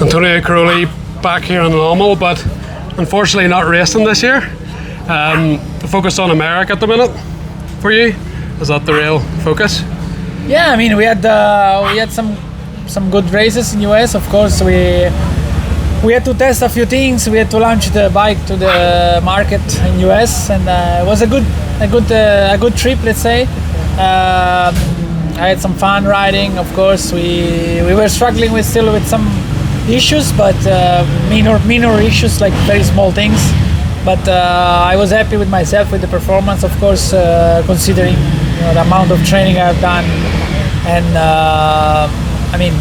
And Tony Cairoli back here in Lommel, but unfortunately not racing this year. Focused on America at the minute for you. Is that the real focus? Yeah, I mean we had some good races in US. Of course, we had to test a few things. We had to launch the bike to the market in US, and it was a good trip, let's say. I had some fun riding. Of course, we were struggling with some issues, but minor issues, like very small things. But I was happy with myself, with the performance, of course, considering the amount of training I've done. And I mean,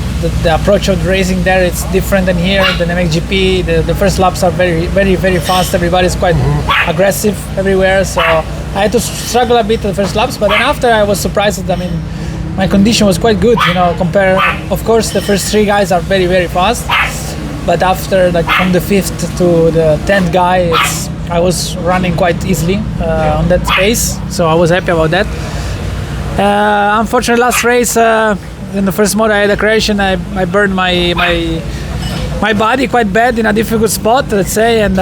the approach of racing there, it's different than here. The MXGP, the first laps are very, very, very fast. Everybody's quite aggressive everywhere. So I had to struggle a bit the first laps, but then after I was surprised that, I mean, my condition was quite good, compare, of course, the first 3 guys are very, very fast. But after, like, from the 5th to the 10th guy, I was running quite easily on that pace. So I was happy about that. Unfortunately, last race, in the first moto I had a crash and I burned my body quite bad in a difficult spot, let's say, and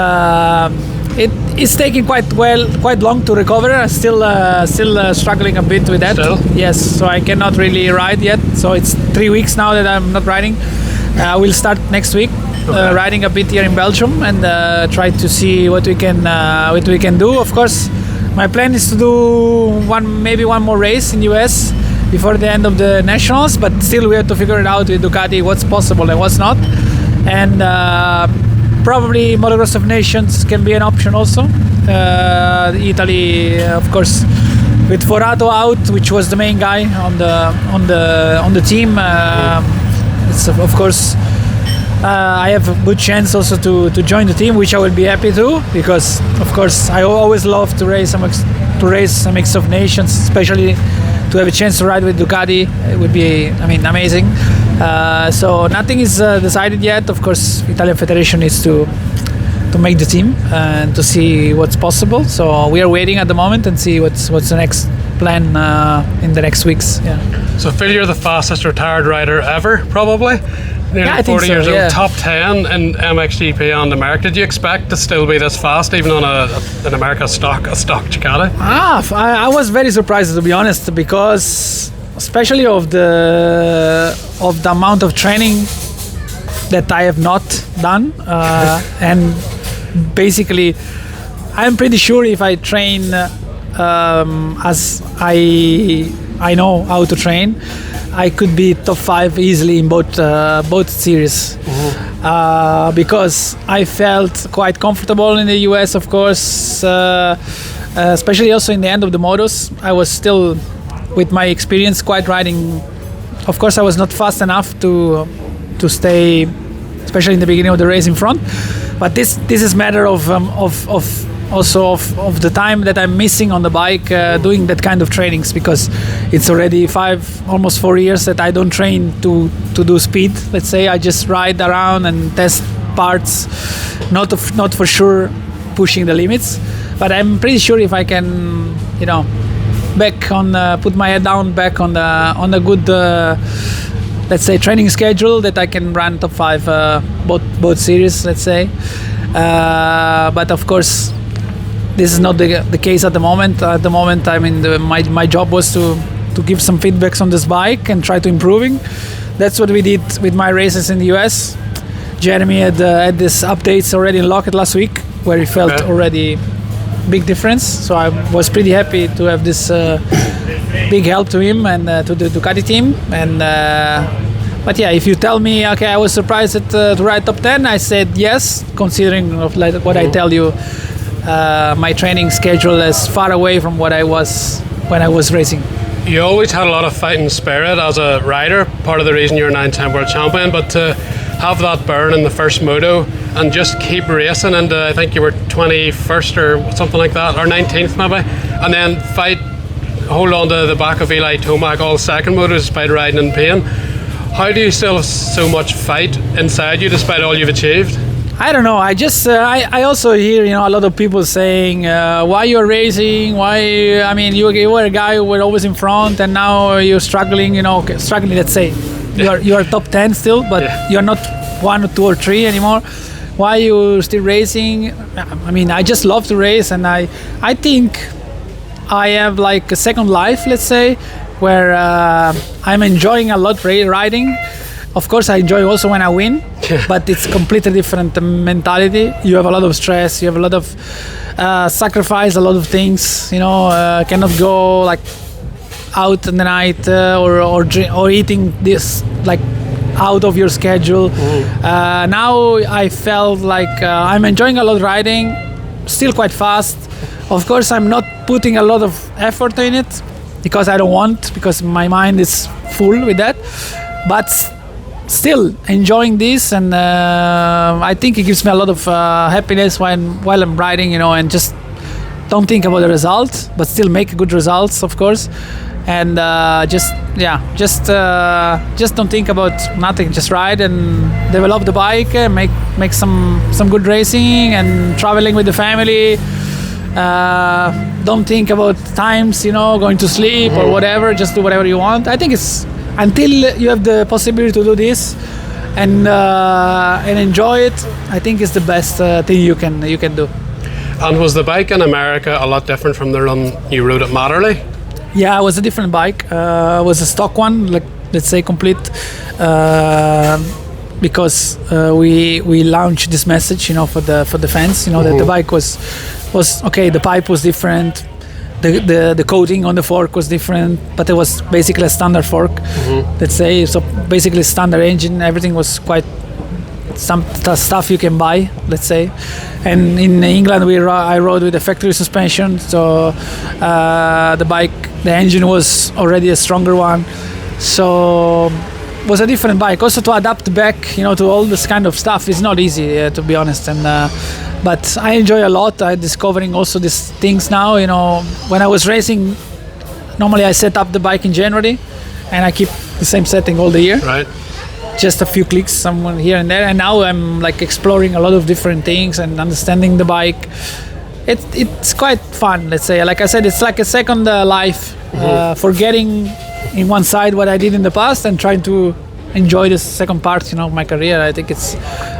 it's taking quite long to recover. I'm still struggling a bit with that. Still? Yes, so I cannot really ride yet. So it's 3 weeks now that I'm not riding. I will start next week. Riding a bit here in Belgium and try to see what we can do. Of course, my plan is to do maybe one more race in US before the end of the nationals, but still we have to figure it out with Ducati what's possible and what's not. And probably Motocross of Nations can be an option also. Italy, of course, with Prado out, which was the main guy on the team. It's of course. I have a good chance also to join the team, which I will be happy to, because of course I always love to race some Mix of Nations, especially to have a chance to ride with Ducati. It would be, I mean, amazing. So nothing is decided yet. Of course, Italian Federation needs to make the team and to see what's possible. So we are waiting at the moment and see what's the next plan in the next weeks. Yeah. So Phil, you're the fastest retired rider ever, probably. Nearly 40 years old, top 10 in MXGP and America. Did you expect to still be this fast, even on an America stock Ducati? I was very surprised, to be honest, because especially of the amount of training that I have not done, and basically, I'm pretty sure if I train as I know how to train, I could be top 5 easily in both series. Because I felt quite comfortable in the US, of course, especially also in the end of the motos. I was still, with my experience, quite riding. Of course, I was not fast enough to stay, especially in the beginning of the race, in front. But this is matter of the time that I'm missing on the bike doing that kind of trainings, because it's already almost 4 years that I don't train to do speed. Let's say I just ride around and test parts, not for sure pushing the limits. But I'm pretty sure if I can, put my head down back on a good, let's say, training schedule, that I can run top 5 both series, let's say. But of course, this is not the case at the moment. At the moment, I mean, my job was to give some feedbacks on this bike and try to improving. That's what we did with my races in the US. Jeremy had this updates already unlocked last week, where he felt already big difference. So I was pretty happy to have this big help to him and to the Ducati team. And but yeah, if you tell me, okay, I was surprised to ride top 10, I said yes, considering of like what I tell you. My training schedule is far away from what I was when I was racing. You always had a lot of fighting spirit as a rider, part of the reason you're 9-10 world champion, but to have that burn in the first moto and just keep racing, and I think you were 21st or something like that, or 19th maybe, and then hold on to the back of Eli Tomac all second motos despite riding in pain. How do you still have so much fight inside you despite all you've achieved? I don't know. I just I also hear a lot of people saying why you're racing. Why? I mean, you were a guy who were always in front, and now you're struggling. Struggling. Let's say you are top 10 still, but you're not 1 or 2 or 3 anymore. Why you still racing? I mean, I just love to race, and I think I have like a second life, let's say, where I'm enjoying a lot riding. Of course, I enjoy also when I win, but it's completely different mentality. You have a lot of stress, you have a lot of sacrifice, a lot of things. You know, cannot go like out in the night or eating this like out of your schedule. Now I felt like I'm enjoying a lot riding, still quite fast. Of course, I'm not putting a lot of effort in it because I don't want, because my mind is full with that. But still enjoying this, and I think it gives me a lot of happiness while I'm riding, you know, and just don't think about the results, but still make good results, of course. And just don't think about nothing. Just ride and develop the bike, make some good racing and traveling with the family. Don't think about times, you know, going to sleep or whatever. Just do whatever you want. I think it's until you have the possibility to do this and enjoy it. I think it's the best thing you can do. And was the bike in America a lot different from the run you rode at Matterley? Yeah, it was a different bike. It was a stock one, like let's say complete, because we launched this message, you know, for the fans, you know, that the bike was okay. The pipe was different, the coating on the fork was different, but it was basically a standard fork, let's say. So basically standard engine, everything was quite some stuff you can buy, let's say. And in England I rode with a factory suspension, so the engine was already a stronger one, so it was a different bike. Also to adapt back, you know, to all this kind of stuff is not easy, to be honest. And but I enjoy a lot. I'm discovering also these things now, you know. When I was racing, normally I set up the bike in January and I keep the same setting all the year. Right. Just a few clicks somewhere here and there, and now I'm like exploring a lot of different things and understanding the bike. It's quite fun, let's say. Like I said, it's like a second life, forgetting in one side what I did in the past and trying to enjoy the second part, you know, of my career. I think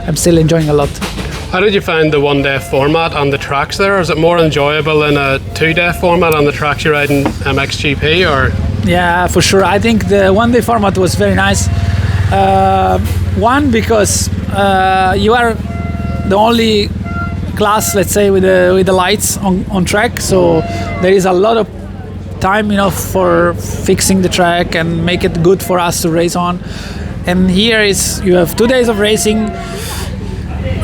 I'm still enjoying a lot. How did you find the one-day format on the tracks there? Is it more enjoyable in a two-day format on the tracks you ride in MXGP, or? Yeah, for sure. I think the one-day format was very nice. One, because you are the only class, let's say, with the lights on track, so there is a lot of time, you know, for fixing the track and make it good for us to race on. And here you have 2 days of racing.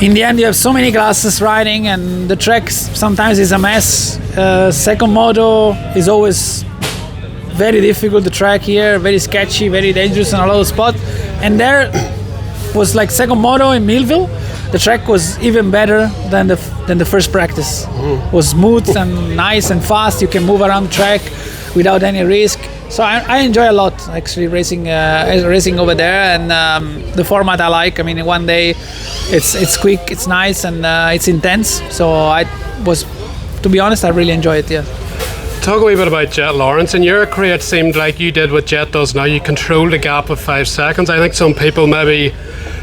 In the end, you have so many classes riding, and the track sometimes is a mess. Second moto is always very difficult. The track here, very sketchy, very dangerous in a lot of spots. And there was like second moto in Millville. The track was even better than the first practice. It was smooth and nice and fast. You can move around the track without any risk. So I enjoy a lot actually racing over there, and the format I like. I mean, in 1 day, it's quick, it's nice, and it's intense. So to be honest, I really enjoy it. Yeah. Talk a wee bit about Jett Lawrence. In your career, it seemed like you did what Jett does now. You controlled a gap of 5 seconds. I think some people maybe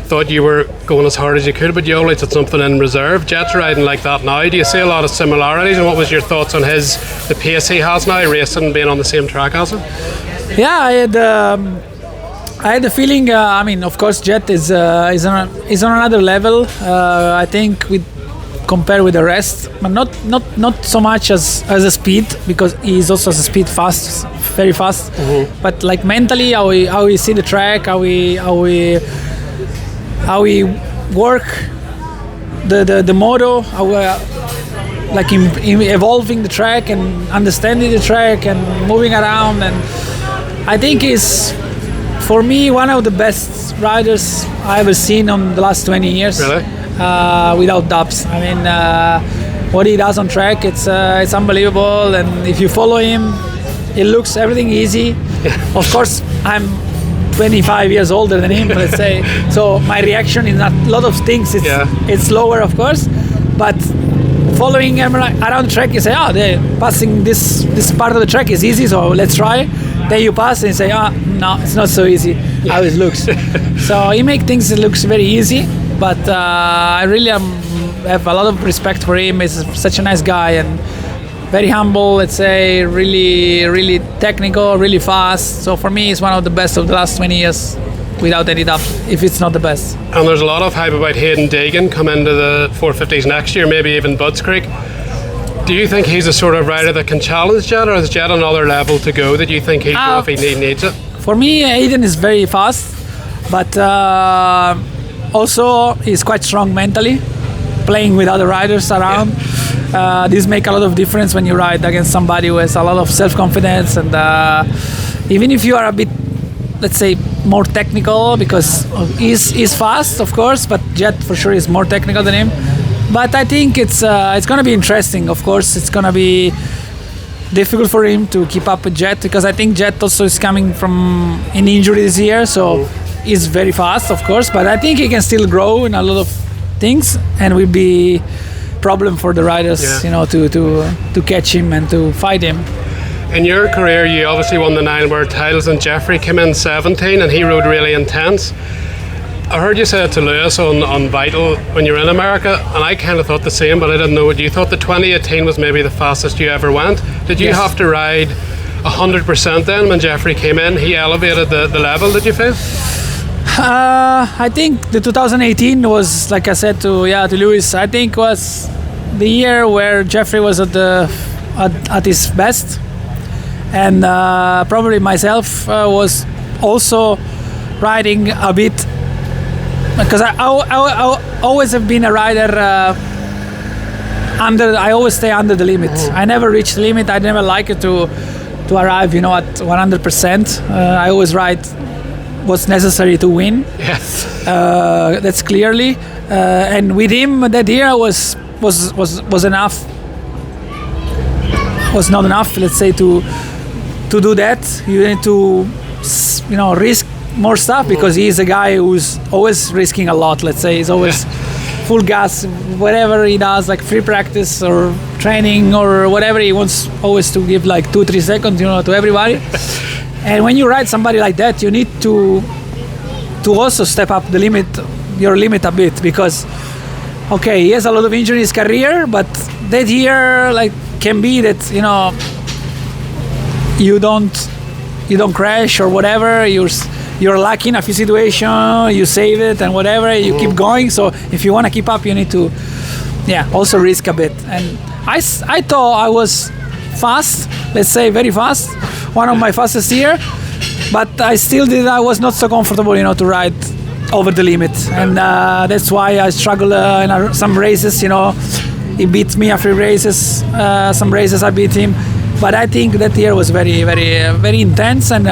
thought you were going as hard as you could, but you always had something in reserve. Jett's riding like that now. Do you see a lot of similarities, and what was your thoughts on the pace he has now, racing, being on the same track as him? Yeah, I had the feeling. I mean, of course, Jett is on another level. I think compared with the rest, but not so much as a speed, because he is also as a speed fast, very fast. But like mentally, how we see the track, how we work the moto, how like in evolving the track and understanding the track and moving around. And I think he's, for me, one of the best riders I ever seen on the last 20 years. Really? Without doubts. I mean, what he does on track, it's unbelievable. And if you follow him, it looks everything easy. Of course, I'm 25 years older than him, let's say. So my reaction is not a lot of things. It's slower, of course, but following him around the track, you say, they're passing this part of the track is easy, so let's try. Then you pass and you say, no, it's not so easy. how it looks. So he make things that looks very easy, but I really have a lot of respect for him. He's such a nice guy and very humble, let's say, really technical, really fast. So for me, he's one of the best of the last 20 years, without any doubt, if it's not the best. And there's a lot of hype about Haiden Deegan come into the 450s next year, maybe even Budds Creek. Do you think he's the sort of rider that can challenge Jett, or is Jett another level to go that you think he'd go if he needs it? For me, Haiden is very fast, but also he's quite strong mentally, playing with other riders around. Yeah. This make a lot of difference when you ride against somebody who has a lot of self-confidence, and even if you are a bit, let's say, more technical, because he's fast, of course, but Jett for sure is more technical than him. But I think it's going to be interesting. Of course, it's going to be difficult for him to keep up with Jett, because I think Jett also is coming from an injury this year, so he's very fast, of course. But I think he can still grow in a lot of things, and will be problem for the riders, to catch him and to fight him. In your career, you obviously won the 9 world titles, and Jeffrey came in 17, and he rode really intense. I heard you say it to Lewis on Vital when you were in America, and I kind of thought the same, but I didn't know what you thought. The 2018 was maybe the fastest you ever went. Did you have to ride 100% then when Jeffrey came in? He elevated the level, did you feel? I think the 2018 was, like I said to Lewis, I think was the year where Jeffrey was at his best, and probably myself was also riding a bit, because I always have been a rider I always stay under the limit. I never reach the limit. I never like it to arrive, at 100%. I always ride what's necessary to win. Yes. That's clearly. And with him that year was enough. Was not enough, let's say, to do that. You need to, risk more stuff, because he's a guy who's always risking a lot. Let's say he's always full gas, whatever he does, like free practice or training or whatever. He wants always to give like 2-3 seconds, to everybody. And when you ride somebody like that, you need to also step up your limit a bit, because he has a lot of injury in his career, but that year can be that you don't crash or whatever. You're lucky in a few situations, you save it and whatever, you keep going. So if you want to keep up, you need to also risk a bit. And I thought I was fast, let's say very fast, one of my fastest year, but I was not so comfortable, to ride over the limit. And that's why I struggled in some races, he beat me a few races, some races I beat him. But I think that year was very, very, very intense, and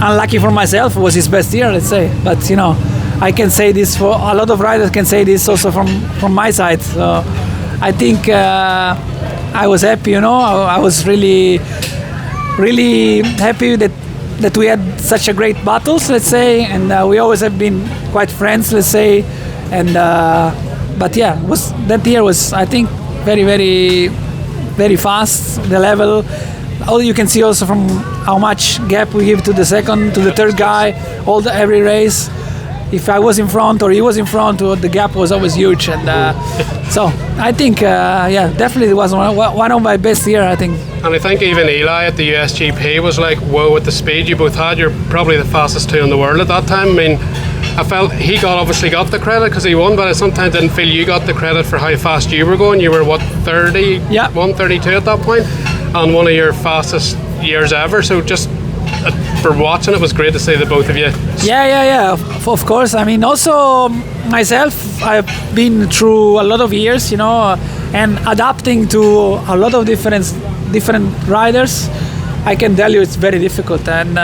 unlucky for myself, it was his best year, let's say. But I can say this for a lot of riders, can say this also from my side. So I think I was happy, I was really, really happy that we had such a great battles, let's say, and we always have been quite friends, let's say. And but that year was, I think, very, very, very fast. The level. All you can see also from how much gap we give to the second, to the third guy, every race. If I was in front or he was in front, the gap was always huge. And so I think, definitely it was one of my best years, I think. And I think even Eli at the USGP was like, whoa, at the speed you both had, you're probably the fastest two in the world at that time. I mean, I felt he obviously got the credit because he won, but I sometimes didn't feel you got the credit for how fast you were going. You were, 132 at that point? And one of your fastest years ever. So just for watching, it was great to see the both of you. Yeah. Of course. I mean, also myself, I've been through a lot of years, and adapting to a lot of different riders. I can tell you it's very difficult. And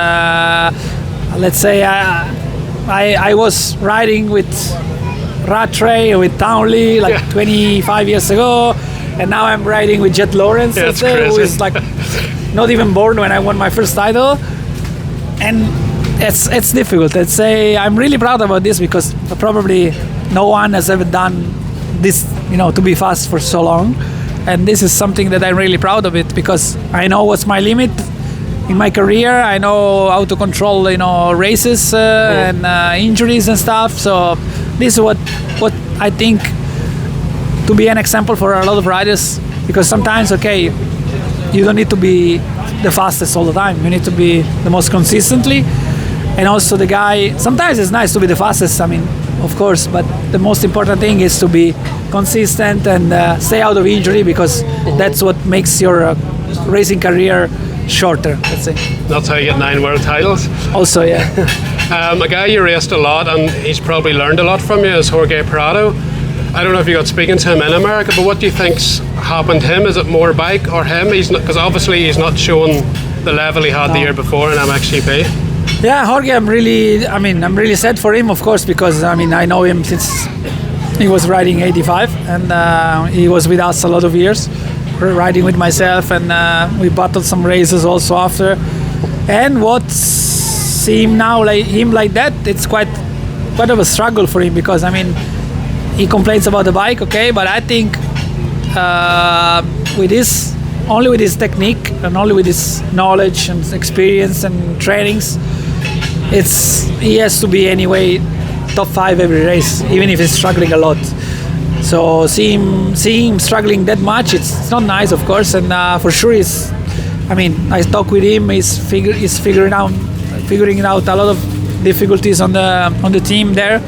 let's say I was riding with Rattray, with Townley 25 years ago. And now I'm riding with Jett Lawrence, let's say, who is not even born when I won my first title. And it's difficult. Let's say I'm really proud about this, because probably no one has ever done this, to be fast for so long. And this is something that I'm really proud of it, because I know what's my limit, in my career. I know how to control, races and injuries and stuff. So this is what I think to be an example for a lot of riders, because sometimes, you don't need to be the fastest all the time. You need to be the most consistently. And also the guy, sometimes it's nice to be the fastest, of course, but the most important thing is to be consistent and stay out of injury, because that's what makes your racing career shorter, let's say. That's how you get 9 world titles. Also, yeah. A guy you raced a lot, and he's probably learned a lot from you, is Jorge Prado. I don't know if you got speaking to him in America, but what do you think's happened to him? Is it more bike or him? Because obviously he's not showing the level he had the year before in MXGP. Yeah, Jorge, I'm really sad for him, of course, because I know him since he was riding 85, and he was with us a lot of years, riding with myself, and we battled some races also after. And what seems now like that, it's quite of a struggle for him, because he complains about the bike, but I think with his technique and only with his knowledge and experience and trainings, he has to be anyway top 5 every race, even if he's struggling a lot. So seeing him struggling that much, it's not nice, of course, and for sure I talk with him. He's figuring out a lot of difficulties on the team there,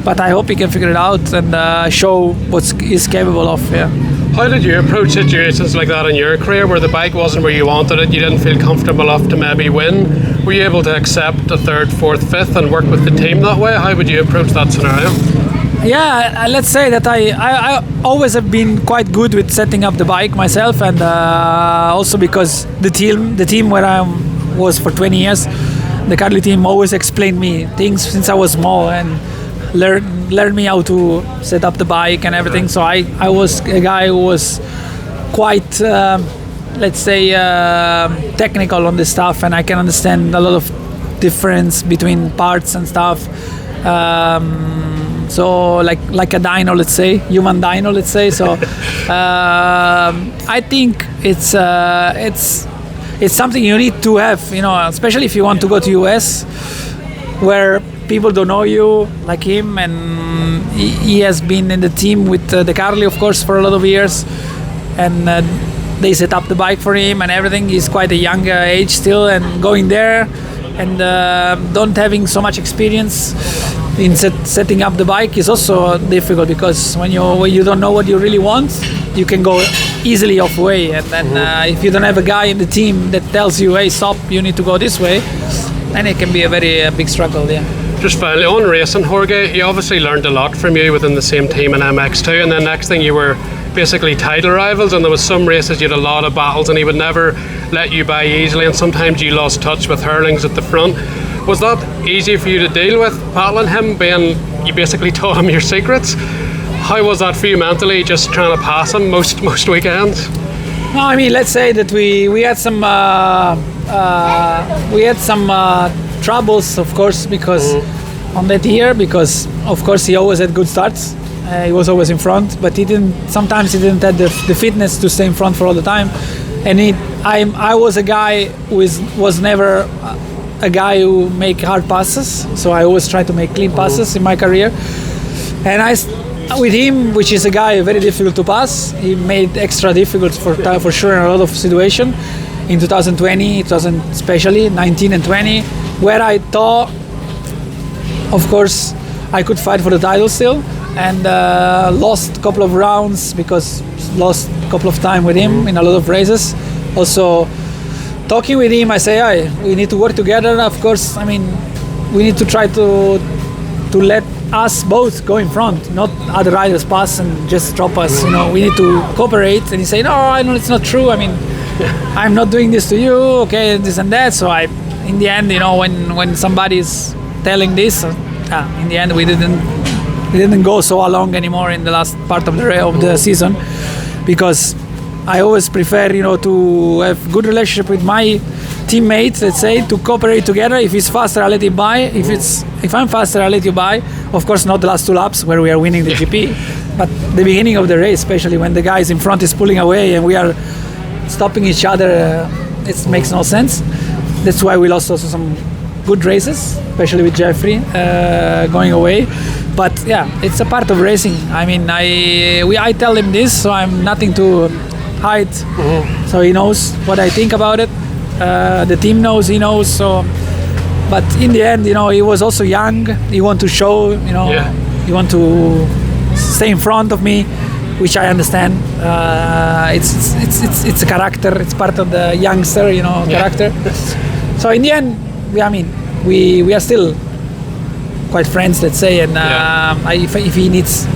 but I hope he can figure it out and show what he's capable of. Yeah. How did you approach situations like that in your career, where the bike wasn't where you wanted it, you didn't feel comfortable enough to maybe win? Were you able to accept a 3rd, 4th, 5th and work with the team that way? How would you approach that scenario? Yeah, let's say that I always have been quite good with setting up the bike myself, and also because the team where I was for 20 years, the Cairoli team always explained me things since I was small and learned me how to set up the bike and everything. So I was a guy who was quite, let's say, technical on this stuff, and I can understand a lot of difference between parts and stuff. So like a dyno, let's say, human dyno, let's say. So I think it's something you need to have, especially if you want to go to US, where people don't know you like him, and he has been in the team with the Cairoli, of course, for a lot of years, and they set up the bike for him and everything. He's quite a young age still, and going there and don't having so much experience in setting up the bike is also difficult, because when you don't know what you really want, you can go easily off way, and then if you don't have a guy in the team that tells you, hey, stop, you need to go this way, then it can be a very big struggle. Yeah. Just finally, on racing, Jorge, he obviously learned a lot from you within the same team in MX2, and then next thing you were basically title rivals, and there was some races you had a lot of battles and he would never let you by easily, and sometimes you lost touch with Herlings at the front. Was that easy for you to deal with, battling him, being you basically told him your secrets? How was that for you mentally, just trying to pass him most weekends? No, let's say that we had some troubles, of course, because on that year, because of course he always had good starts. He was always in front, but sometimes he didn't have the fitness to stay in front for all the time. And I was a guy who was never a guy who make hard passes, so I always try to make clean passes in my career. And with him, which is a guy very difficult to pass, he made extra difficult for sure in a lot of situations. In 2020, especially 19 and 20, where I thought, of course, I could fight for the title still, and lost a couple of rounds because lost a couple of time with him in a lot of races. Also, talking with him, I say, hey, we need to work together. Of course, we need to try to let us both go in front, not other riders pass and just drop us. We need to cooperate. And he say, no, I know it's not true. I'm not doing this to you, okay, this and that. So in the end, when somebody's telling this, in the end we didn't go so along anymore in the last part of the season, because I always prefer, to have good relationship with my teammates, let's say, to cooperate together. If he's faster, I let him by. If I'm faster, I let you by. Of course, not the last 2 laps where we are winning the GP, but the beginning of the race, especially when the guys in front is pulling away and we are stopping each other, it makes no sense. that's why we lost also some good races, especially with Jeffrey going away. But yeah, it's a part of racing. I mean, I tell him this, so I'm nothing to hide. So he knows what I think about it. The team knows, he knows. So, but in the end, he was also young. He want to show, he want to stay in front of me, which I understand. It's a character. It's part of the youngster, character. So in the end, we are still quite friends, let's say. And if he needs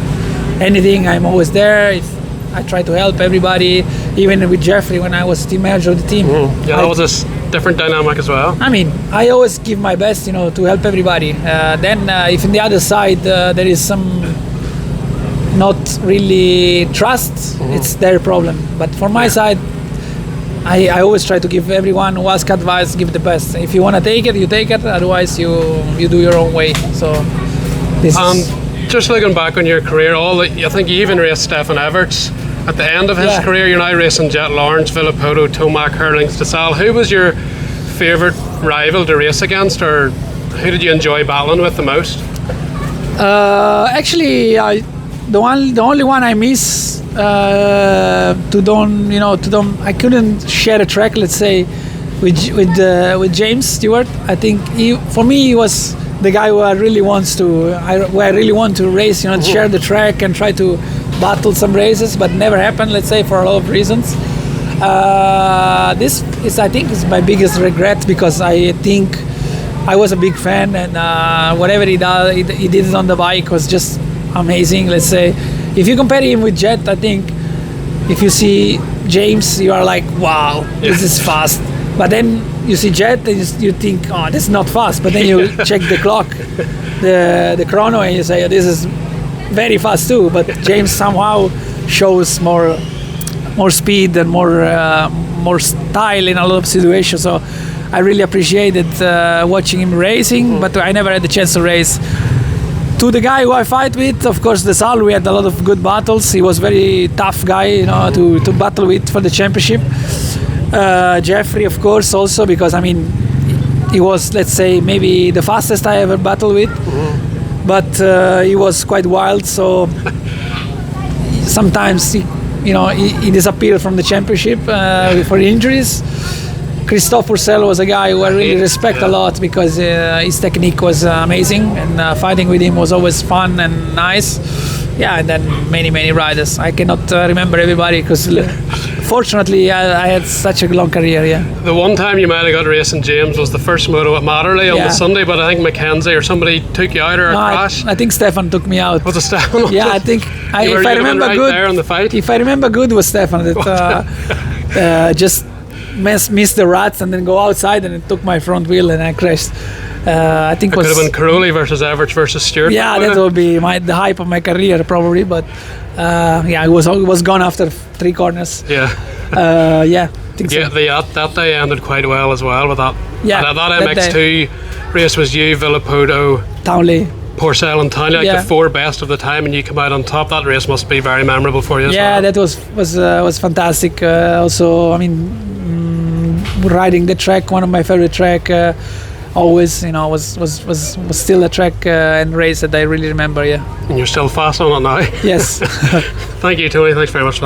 anything, I'm always there. I try to help everybody, even with Jeffrey when I was team manager of the team. That was a different dynamic as well. I always give my best, to help everybody. Then if in the other side there is some not really trust, it's their problem. But for my side, I always try to give everyone who asks advice, give the best. If you want to take it, you take it. Otherwise, you do your own way. So this is... Just looking back on your career, I think you even raced Stefan Everts at the end of his career. You're now racing Jett Lawrence, Villopoto, Tomac, Herlings, DeSalle. Who was your favourite rival to race against, or who did you enjoy battling with the most? Actually, the only one I miss I couldn't share a track, let's say, with James Stewart. I think for me he was the guy who I really want to race, share the track and try to battle some races, but never happened, let's say, for a lot of reasons. This is, I think, is my biggest regret, because I think I was a big fan, and whatever he did on the bike was just amazing, let's say. If you compare him with Jett, I think if you see James, you are like, wow, this is fast. But then you see Jett and you think, oh, this is not fast. But then you check the clock, the chrono, and you say, oh, this is very fast too. But James somehow shows more speed and more style in a lot of situations. So I really appreciated watching him racing, but I never had the chance to race. To the guy who I fight with, of course, DeSalle, we had a lot of good battles. He was very tough guy, to battle with for the championship. Jeffrey, of course, also, because he was, let's say, maybe the fastest I ever battled with, but he was quite wild. So sometimes he disappeared from the championship for injuries. Christophe Purcell was a guy who I really respect a lot, because his technique was amazing, and fighting with him was always fun and nice. Yeah, and then many riders. I cannot remember everybody, because fortunately I had such a long career. Yeah. The one time you might have got racing James was the first moto at Matterley on the Sunday, but I think Mackenzie or somebody took you out, or a crash. I think Stefan took me out. Was it Stefan? Yeah, I think if I remember good. There in the fight? If I remember good, was Stefan that just missed the rats and then go outside, and it took my front wheel and I crashed. I think it could have been Cairoli versus Everts versus Stewart. Yeah, that would be the hype of my career probably. But it was gone after 3 corners. Yeah. I think so. That day ended quite well as well with that. Yeah. That MX2 race was you, Villopoto, Townley, Purcell and Townley, the 4 best of the time, and you come out on top. That race must be very memorable for you as well. Yeah, that was fantastic. Also, riding the track, one of my favorite track. Always, was still a track and race that I really remember. Yeah. And you're still fast on it now. Yes. Thank you, Tony. Thanks very much.